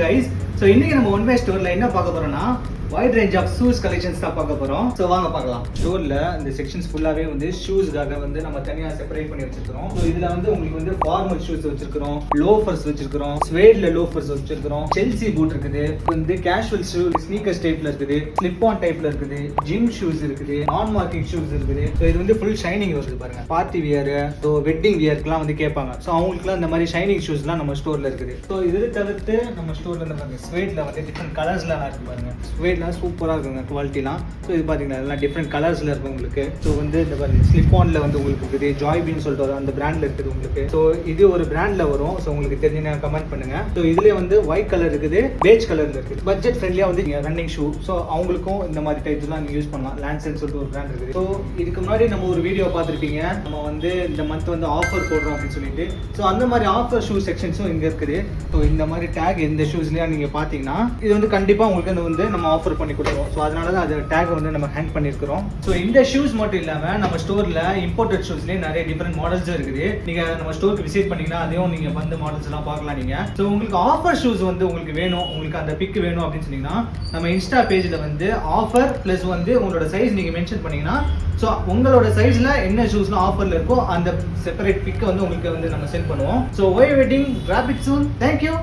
guys. So இன்னைக்கு நம்ம one way ஸ்டோர்ல என்ன பார்க்க போறோம்னா wide range of shoes collections தான் பார்க்க போறோம். சோ வாங்க பார்க்கலாம். ஸ்டோர்ல இந்த செக்ஷன்ஸ் ஃபுல்லாவே வந்து ஷூஸ்க்காக வந்து நம்ம தனியா செப்பரேட் பண்ணி வச்சிருக்கோம். சோ இதுல வந்து உங்களுக்கு வந்து ஃபார்மல் ஷூஸ் வச்சிருக்கோம், லோஃபர்ஸ் வச்சிருக்கோம், ஸ்வேட்ல லோஃபர்ஸ் வச்சிருக்கோம், செல்சி பூட் இருக்குது, வந்து கேஷுவல் ஷூ, ஸ்னீக்கர்ஸ் டைப்ல இருக்குது, ஸ்லிப் ஆன் டைப்ல இருக்குது, ஜிம் ஷூஸ் இருக்குது, நான் மார்க்கிங் ஷூஸ் இருக்குது. சோ இது வந்து ஃபுல் ஷைனிங் வருது பாருங்க. பார்ட்டி வியர், சோ வெட்டிங் வியர்க்குலாம் வந்து கேட்பாங்க. சோ அவங்களுக்குலாம் இந்த மாதிரி ஷைனிங் ஷூஸ்லாம் நம்ம ஸ்டோர்ல இருக்குது. சோ இது தவிர்த்து நம்ம ஸ்டோர்ல இந்த பாருங்க ஸ்வேட்ல வந்து டிஃபரெண்ட் கலர்ஸ்லாம் இருக்கு பாருங்க. ஸ்வேட்லாம் சூப்பரா இருக்குங்க குவாலிட்டிலாம். ஸோ இது பார்த்தீங்கன்னா எல்லாம் டிஃப்ரெண்ட் கலர்ஸில் இருக்கும் உங்களுக்கு. ஸோ வந்து இந்த பாருங்க ஸ்லிப் ஆனில் வந்து உங்களுக்கு இருக்குது, ஜாய்பின்னு சொல்லிட்டு வரும், அந்த பிராண்டில் இருக்குது உங்களுக்கு. ஸோ இது ஒரு பிராண்டில் வரும். ஸோ உங்களுக்கு தெரிஞ்சுன்னா கமெண்ட் பண்ணுங்க. ஸோ இதுலேயே வந்து ஒயிட் கலர் இருக்குது, பேஜ் கலரில் இருக்குது. பட்ஜெட் ஃப்ரெண்ட்லியாக வந்து நீங்கள் ரன்னிங் ஷூ, ஸோ அவங்களுக்கும் இந்த மாதிரி டைப்ஸ்லாம் நீங்கள் யூஸ் பண்ணலாம். லான்சென்னு சொல்லிட்டு ஒரு பிராண்ட் இருக்குது. ஸோ இதுக்கு முன்னாடி நம்ம ஒரு வீடியோ பார்த்துருப்பீங்க, நம்ம வந்து இந்த மந்த் வந்து ஆஃபர் போடுறோம் அப்படின்னு சொல்லிட்டு. ஸோ அந்த மாதிரி ஆஃபர் ஷூ செக்ஷன்ஸும் இங்கே இருக்குது. ஸோ இந்த மாதிரி டேக் எந்த ஷூஸ்லையும் நீங்கள் பார்த்தீங்கன்னா இது வந்து கண்டிப்பாக உங்களுக்கு வந்து நம்ம ஆஃபர் பண்ணி கொடுத்துருவோம். ஸோ அதனால தான் அது டேக் வந்து நம்ம ஹேங் பண்ணியிருக்கிறோம். ஸோ இந்த ஷூஸ் மட்டும் இல்லாமல் நம்ம ஸ்டோரில் இம்போர்ட்டட் ஷூஸ்லேயே நிறைய டிஃப்ரெண்ட் மாடல்ஸும் இருக்குது. நீங்கள் நம்ம ஸ்டோருக்கு விசிட் பண்ணிங்கன்னா அதையும் நீங்கள் வந்து மாடல்ஸ் எல்லாம் பார்க்கலாம் நீங்கள். ஸோ உங்களுக்கு ஆஃபர் ஷூஸ் வந்து உங்களுக்கு வேணும், உங்களுக்கு அந்த பிக் வேணும் அப்படின்னு சொன்னீங்கன்னா நம்ம இன்ஸ்டா பேஜில் வந்து ஆஃபர் ப்ளஸ் வந்து உங்களோட சைஸ் நீங்கள் மென்ஷன் பண்ணிங்கன்னா ஸோ உங்களோட சைஸில் என்ன ஷூஸ்லாம் ஆஃபரில் இருக்கோ அந்த செப்பரேட் பிக்கை வந்து உங்களுக்கு வந்து நம்ம சென்ட் பண்ணுவோம். So why waiting grab it soon. Thank you.